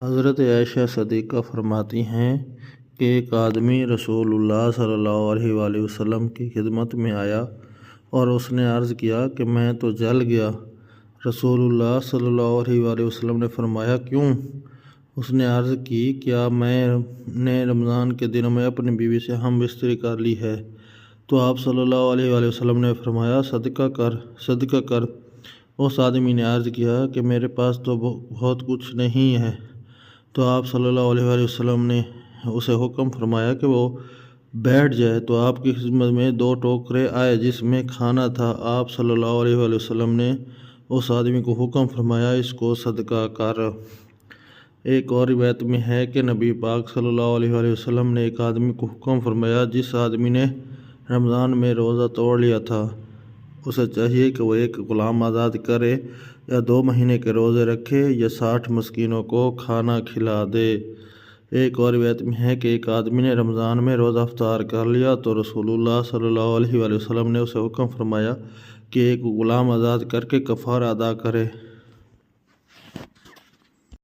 حضرت عائشہ صدیقہ فرماتی ہیں کہ ایک آدمی رسول اللہ صلی اللہ علیہ وآلہ وسلم کی خدمت میں آیا اور اس نے عرض کیا کہ میں تو جل گیا۔ رسول اللہ صلی اللہ علیہ وآلہ وسلم نے فرمایا کیوں؟ اس نے عرض کی کیا میں نے رمضان کے دنوں میں اپنی بیوی سے ہم بستری کر لی ہے؟ تو آپ صلی اللہ علیہ وآلہ وسلم نے فرمایا صدقہ کر، صدقہ کر۔ اس آدمی نے عرض کیا کہ میرے پاس تو بہت کچھ نہیں ہے۔ تو آپ صلی اللہ علیہ وآلہ وسلم نے اسے حکم فرمایا کہ وہ بیٹھ جائے۔ تو آپ کی خدمت میں 2 ٹوکرے آئے جس میں کھانا تھا۔ آپ صلی اللہ علیہ وآلہ وسلم نے اس آدمی کو حکم فرمایا اس کو صدقہ کر۔ ایک اور روایت میں ہے کہ نبی پاک صلی اللہ علیہ وآلہ وسلم نے ایک آدمی کو حکم فرمایا جس آدمی نے رمضان میں روزہ توڑ لیا تھا، اسے چاہیے کہ وہ ایک غلام آزاد کرے یا 2 مہینے کے روزے رکھے یا 60 مسکینوں کو کھانا کھلا دے۔ ایک اور روایت میں ہے کہ ایک آدمی نے رمضان میں روزہ افطار کر لیا تو رسول اللہ صلی اللہ علیہ وآلہ وسلم نے اسے حکم فرمایا کہ ایک غلام آزاد کر کے کفارہ ادا کرے۔